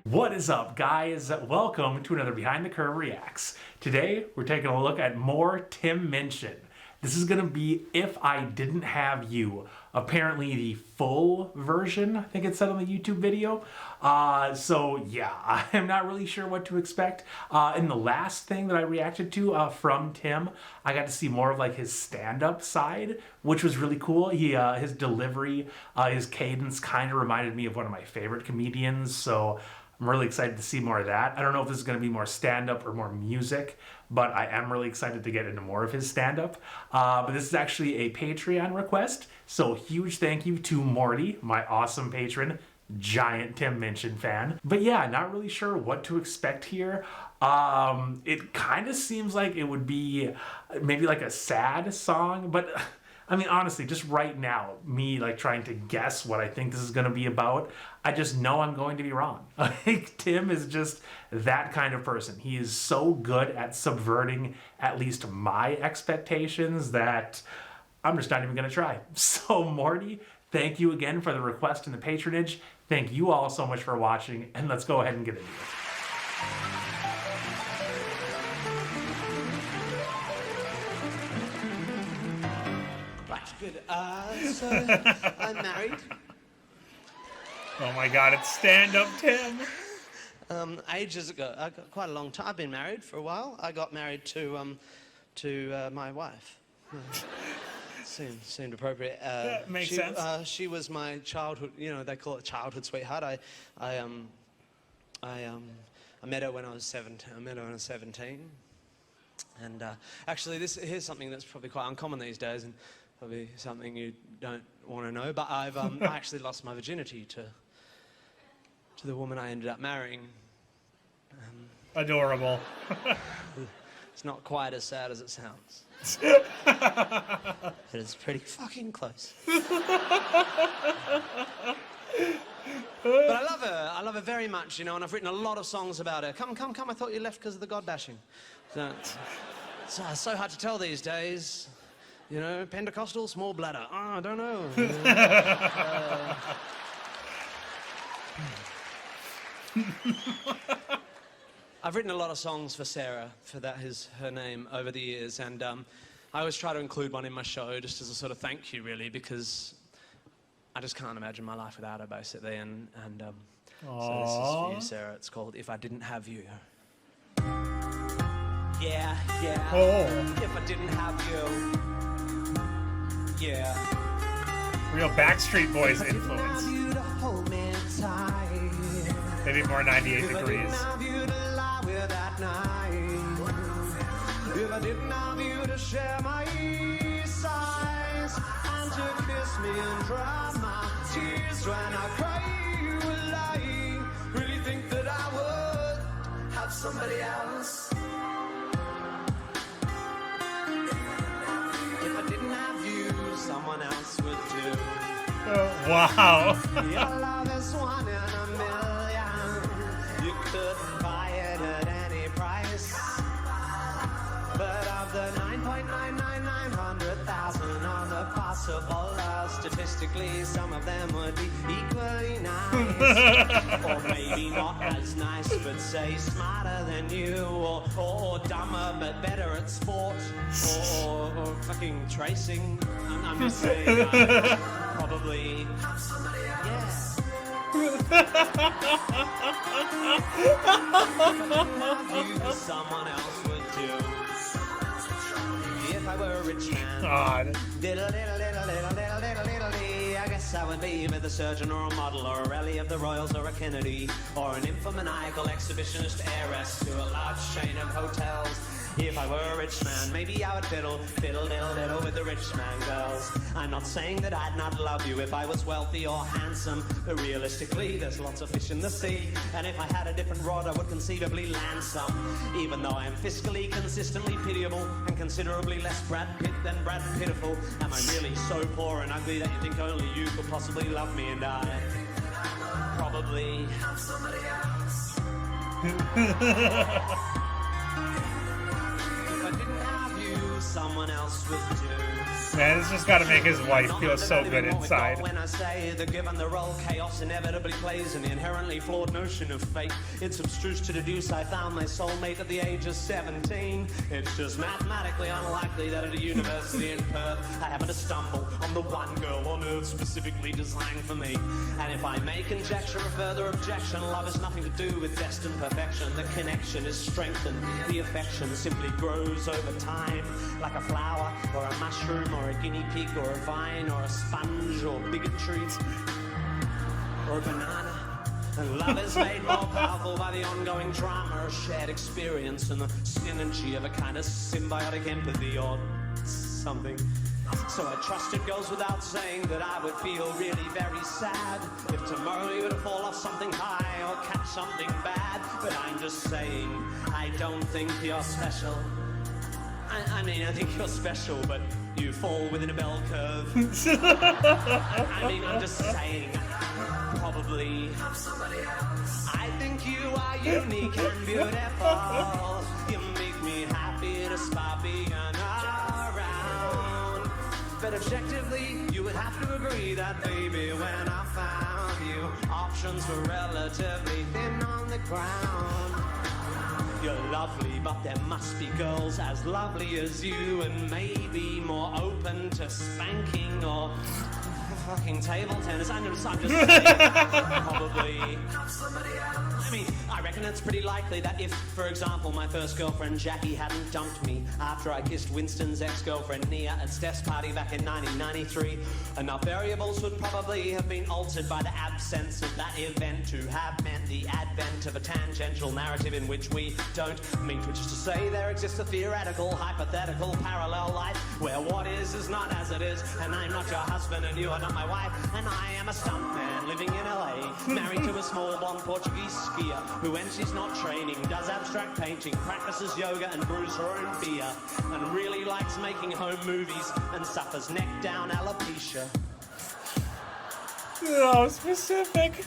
What is up, guys? Welcome to another Behind the Curve Reacts. Today, we're taking a look at more Tim Minchin. This is going to be If I Didn't Have You. Apparently the full version, I think it said on the YouTube video. So yeah, I'm not really sure what to expect. In the last thing that I reacted to from Tim, I got to see more of like his stand-up side, which was really cool. His delivery, his cadence kind of reminded me of one of my favorite comedians. So I'm really excited to see more of that. I don't know if this is going to be more stand-up or more music, but I am really excited to get into more of his stand-up. But this is actually a Patreon request, so huge thank you to Morty, my awesome patron, giant Tim Minchin fan. But yeah, not really sure what to expect here. It kind of seems like it would be maybe like a sad song, but I mean, honestly, just right now, me like trying to guess what I think this is going to be about, I just know I'm going to be wrong. Like, Tim is just that kind of person. He is so good at subverting at least my expectations that I'm just not even going to try. So, Morty, thank you again for the request and the patronage. Thank you all so much for watching, and let's go ahead and get into it. Good. So I'm married. Oh my God! It's stand-up Tim. Ages ago, I got quite a long time. I've been married for a while. I got married to my wife. Seemed appropriate. Makes sense. She was my childhood. You know, they call it childhood sweetheart. I met her when I was 17. I met her when I was 17. And actually, here's something that's probably quite uncommon these days, and probably something you don't want to know, but I've I actually lost my virginity to the woman I ended up marrying. Adorable. It's not quite as sad as it sounds. It is pretty fucking close. But I love her. I love her very much, you know, and I've written a lot of songs about her. Come, I thought you left because of the God bashing. So, it's so hard to tell these days. You know, Pentecostal, small bladder. Oh, I don't know. I've written a lot of songs for Sarah, for that is her name, over the years, and I always try to include one in my show just as a sort of thank you, really, because I just can't imagine my life without her, basically, and so this is for you, Sarah. It's called If I Didn't Have You. Yeah. Oh. If I didn't have you. Yeah. Real Backstreet Boys influence. Maybe more 98 Degrees. If I didn't have you to share my sighs and to kiss me and dry my tears when I cry, you will lie. Really think that I would have somebody else. If I didn't have you, someone else would do. Wow. Your love is one in a million. You couldn't buy it at any price. But of the 9,999,000 on the possible, statistically, some of them would be equally nice. Or maybe not as nice, but say smarter than you, or dumber but better at sport, or fucking tracing. I'm just saying, probably. Yeah. Someone else would do. If I were a rich man, God. I guess I would be either the surgeon or a model or a rally of the Royals or a Kennedy or an infomaniacal exhibitionist heiress to a large chain of hotels. If I were a rich man, maybe I would fiddle with the rich man girls. I'm not saying that I'd not love you if I was wealthy or handsome, but realistically, there's lots of fish in the sea, and if I had a different rod, I would conceivably land some. Even though I am fiscally consistently pitiable and considerably less Brad Pitt than Brad Pitiful, am I really so poor and ugly that you think only you could possibly love me, and I probably have somebody else. If I didn't have you, someone else would do. Man, this just got to make his wife feel so good inside. When I say that given the role, chaos inevitably plays an inherently flawed notion of fate. It's abstruse to deduce I found my soulmate at the age of 17. It's just mathematically unlikely that at a university in Perth I happen to stumble on the one girl on earth specifically designed for me. And if I may conjecture a further objection, love has nothing to do with destined perfection. The connection is strengthened, the affection simply grows over time, like a flower or a mushroom or a guinea pig or a vine or a sponge or bigotry or a banana. And love is made more powerful by the ongoing drama of shared experience and the synergy of a kind of symbiotic empathy or something. So I trust it goes without saying that I would feel really very sad if tomorrow you were to fall off something high or catch something bad. But I'm just saying, I don't think you're special. I mean, I think you're special, but you fall within a bell curve. I mean, I'm just saying, probably. I think you are unique and beautiful. You make me happy despite being around. But objectively, you would have to agree that, baby, when I found you, options were relatively thin on the ground. You're lovely, but there must be girls as lovely as you and maybe more open to spanking or fucking table tennis. I'm just saying, probably. I mean, I reckon it's pretty likely that if, for example, my first girlfriend Jackie hadn't dumped me after I kissed Winston's ex-girlfriend Nia at Steph's party back in 1993, enough variables would probably have been altered by the absence of that event to have meant the advent of a tangential narrative in which we don't meet, which is to say there exists a theoretical, hypothetical, parallel life where what is not as it is, and I'm not your husband and you are not my wife, and I am a stuntman living in LA, married to a small blonde Portuguese skier who, when she's not training, does abstract painting, practices yoga and brews her own beer, and really likes making home movies and suffers neck down alopecia. Oh, specific.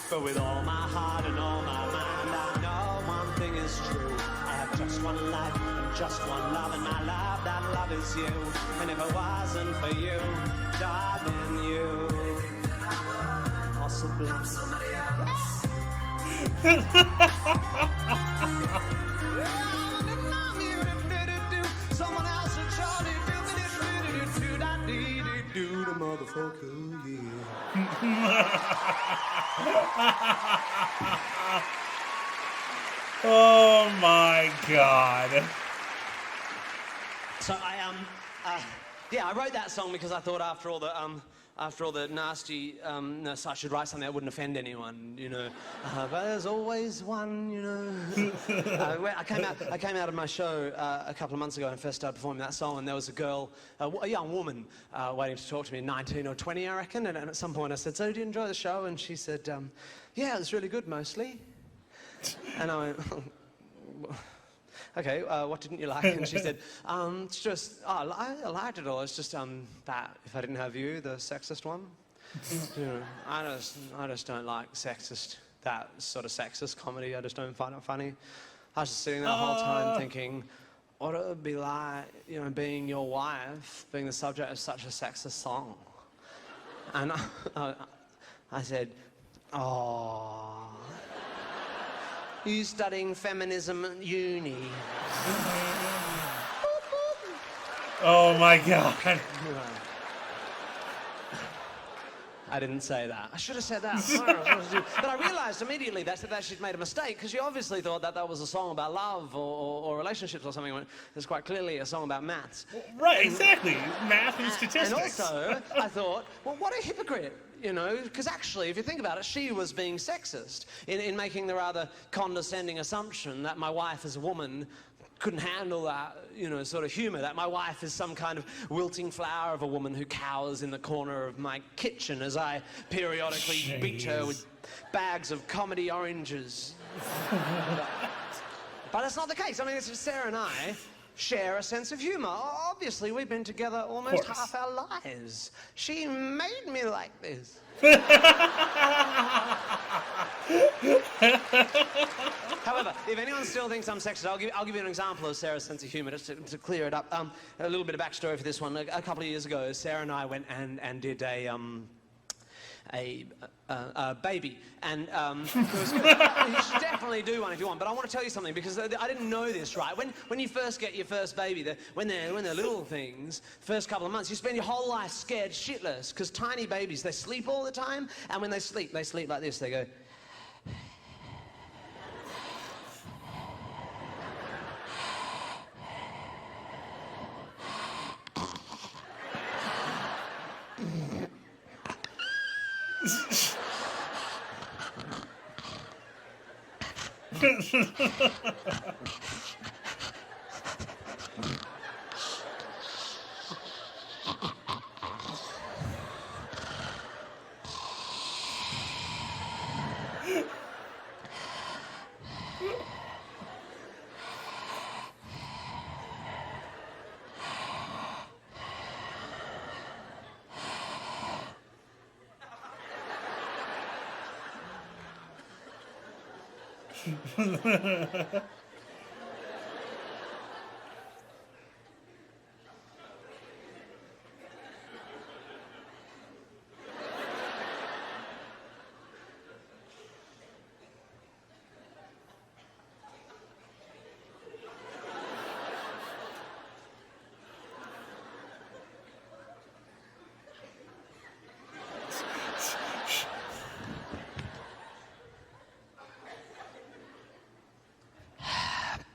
But with all my heart and all my mind, I know one thing is true. I have just one life and just one love, and my love, that love is you. And if it wasn't for you, darling, you possibly somebody else. Someone else and Charlie do the motherfucker, Oh my God. So I wrote that song because I thought after all the nastiness, I should write something that wouldn't offend anyone, you know. But there's always one, you know. I came out of my show a couple of months ago and first started performing that song, and there was a girl, a young woman, waiting to talk to me, 19 or 20, I reckon. And at some point I said, "So, do you enjoy the show?" And she said, "Yeah, it was really good, mostly." And I went, "Okay, what didn't you like?" And she said, "It's just, I liked it all. It's just that if I didn't have you, the sexist one, you know, I just don't like that sort of sexist comedy. I just don't find it funny." I was just sitting there the whole time thinking, what it would be like, you know, being your wife, being the subject of such a sexist song. And I said, "Oh. You studying feminism at uni?" Oh my God. I didn't say that. I should have said that. But I realized immediately that she'd made a mistake, because she obviously thought that was a song about love or relationships or something. It's quite clearly a song about maths. Right, exactly. Math and statistics. And also, I thought, well, what a hypocrite. You know, because actually, if you think about it, she was being sexist in making the rather condescending assumption that my wife as a woman couldn't handle that, you know, sort of humor, that my wife is some kind of wilting flower of a woman who cowers in the corner of my kitchen as I periodically beat her with bags of comedy oranges. But that's not the case. I mean, it's Sarah and I, share a sense of humor. Obviously, we've been together almost course. half our lives. She made me like this. However, if anyone still thinks I'm sexist, I'll give you an example of Sarah's sense of humor, just to clear it up. A little bit of backstory for this one. A couple of years ago, Sarah and I went and did a baby, and you should definitely do one if you want. But I want to tell you something, because I didn't know this, right? When you first get your first baby, when they're little things, first couple of months, you spend your whole life scared shitless, because tiny babies, they sleep all the time, and when they sleep like this. They go.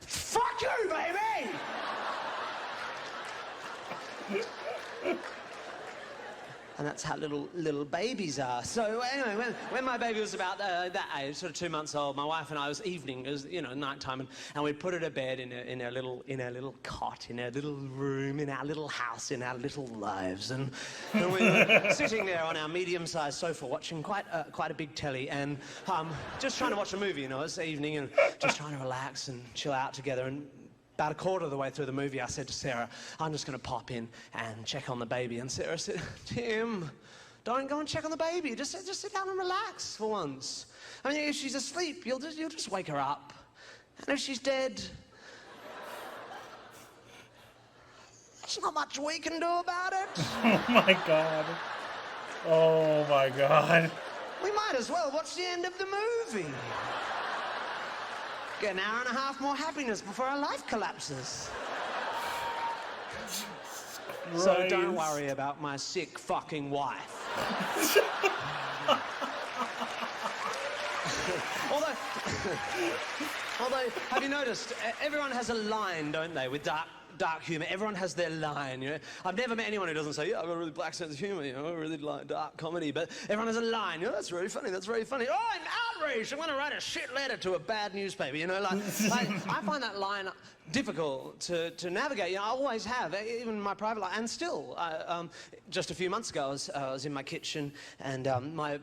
Fuck you, baby! And that's how little babies are. So anyway, when my baby was about that age, sort of 2 months old, my wife and I, it was nighttime, and we put her to bed in our little cot, in our little room, in our little house, in our little lives, and we were sitting there on our medium-sized sofa watching quite a big telly, and just trying to watch a movie, it's evening, and just trying to relax and chill out together. And about a quarter of the way through the movie, I said to Sarah, I'm just going to pop in and check on the baby. And Sarah said, Tim, don't go and check on the baby. Just sit down and relax for once. I mean, if she's asleep, you'll just wake her up. And if she's dead, there's not much we can do about it. Oh, my God. Oh, my God. We might as well watch the end of the movie. Get an hour and a half more happiness before our life collapses. So don't worry about my sick fucking wife. Although, have you noticed, everyone has a line, don't they, with dark humour. Everyone has their line, I've never met anyone who doesn't say, yeah, I've got a really black sense of humour, I really like dark comedy, but everyone has a line, that's really funny, that's very funny. Oh, I'm outraged, I'm going to write a shit letter to a bad newspaper, I find that line difficult to navigate. I always have, even in my private life, and still. Just a few months ago, I was in my kitchen, and my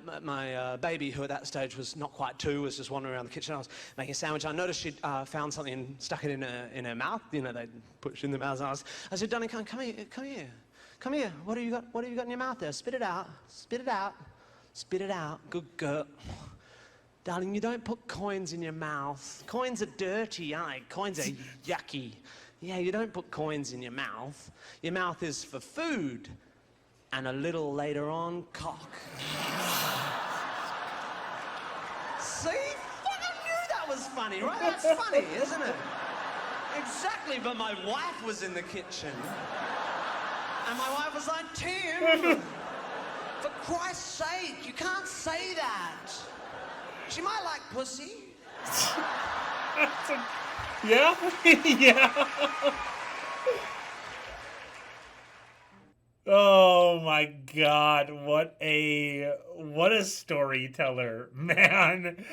baby, who at that stage was not quite 2, was just wandering around the kitchen. I was making a sandwich. I noticed she'd found something and stuck it in her mouth. They put in the mouth. And I said, darling, come here. What have you got in your mouth there? Spit it out. Good girl. Darling, you don't put coins in your mouth. Coins are dirty, aren't they? Coins are yucky. Yeah, you don't put coins in your mouth. Your mouth is for food. And a little later on, cock. See? Fucking knew that was funny, right? That's funny, isn't it? Exactly, but my wife was in the kitchen. And my wife was like, Tim, for Christ's sake, you can't say that. She might like pussy. Yeah? Yeah. Oh my God, what a storyteller, man.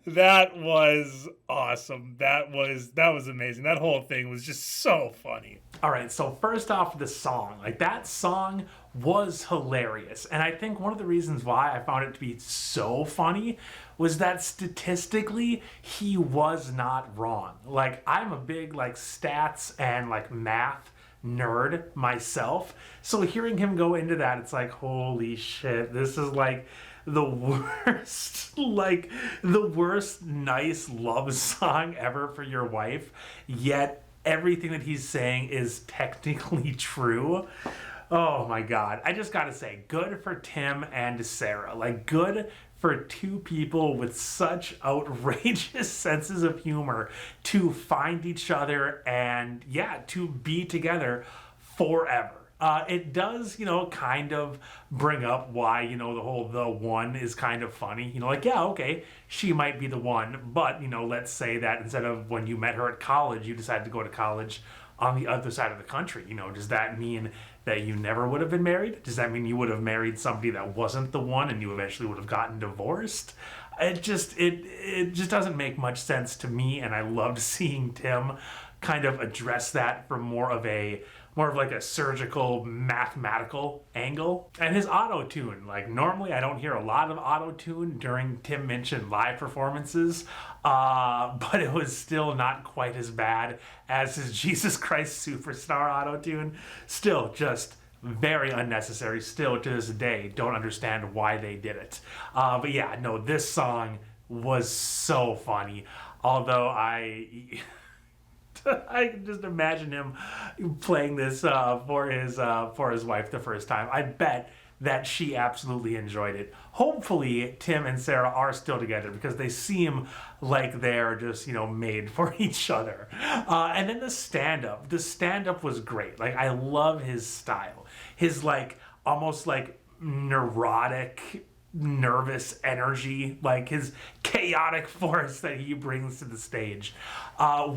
That was awesome. That was amazing. That whole thing was just so funny. All right, so first off, the song. That song was hilarious. And I think one of the reasons why I found it to be so funny was that statistically, he was not wrong. Like, I'm a big, like, stats and, like, math nerd myself. So hearing him go into that, it's like, holy shit, this is, like, the worst, like, the worst nice love song ever for your wife, yet everything that he's saying is technically true. Oh my God. I just gotta say, good for Tim and Sarah. Like, good for two people with such outrageous senses of humor to find each other and, yeah, to be together forever. It does, you know, kind of bring up why, you know, the whole the one is kind of funny. You know, like, yeah, okay, she might be the one, but, you know, let's say that instead of when you met her at college, you decided to go to college on the other side of the country. You know, does that mean that you never would have been married? Does that mean you would have married somebody that wasn't the one and you eventually would have gotten divorced? It just doesn't make much sense to me, and I loved seeing Tim kind of address that from more of like a surgical, mathematical angle. And his auto-tune, like, normally I don't hear a lot of auto-tune during Tim Minchin live performances, but it was still not quite as bad as his Jesus Christ Superstar auto-tune. Still just very unnecessary. Still to this day, don't understand why they did it. But yeah, no, this song was so funny. Although I can just imagine him playing this for his wife the first time. I bet that she absolutely enjoyed it. Hopefully, Tim and Sarah are still together because they seem like they're just, you know, made for each other. And then the stand-up. The stand-up was great. Like, I love his style. His, like, almost, like, neurotic, nervous energy, like his chaotic force that he brings to the stage,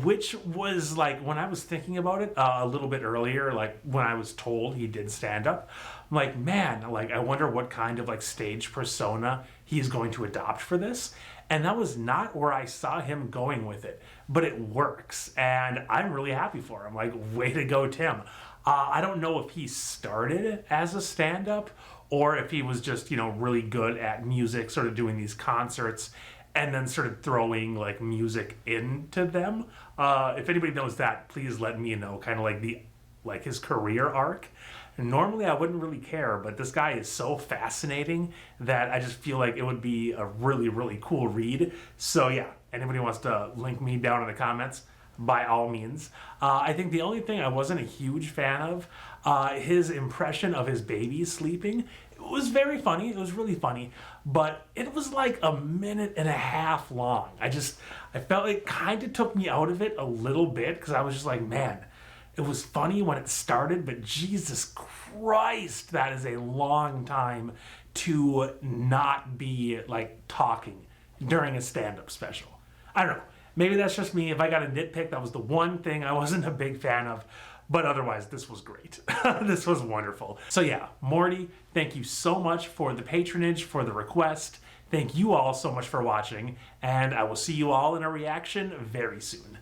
which was, like, when I was thinking about it a little bit earlier, like when I was told he did stand up, I'm like, man, like, I wonder what kind of, like, stage persona he's going to adopt for this. And that was not where I saw him going with it, but it works, and I'm really happy for him. Like, way to go, Tim. I don't know if he started as a stand-up or if he was just, you know, really good at music, sort of doing these concerts and then sort of throwing, like, music into them. If anybody knows that, please let me know, kind of like his career arc. And normally I wouldn't really care, but this guy is so fascinating that I just feel like it would be a really, really cool read. So yeah, anybody wants to link me down in the comments, by all means. I think the only thing I wasn't a huge fan of, his impression of his baby sleeping. It was very funny. It was really funny, but it was like a minute and a half long. I felt it kind of took me out of it a little bit because I was just like, man, it was funny when it started, but Jesus Christ, that is a long time to not be, like, talking during a stand-up special. I don't know. Maybe that's just me. If I got a nitpick, that was the one thing I wasn't a big fan of. But otherwise, this was great. This was wonderful. So yeah, Morty, thank you so much for the patronage, for the request. Thank you all so much for watching. And I will see you all in a reaction very soon.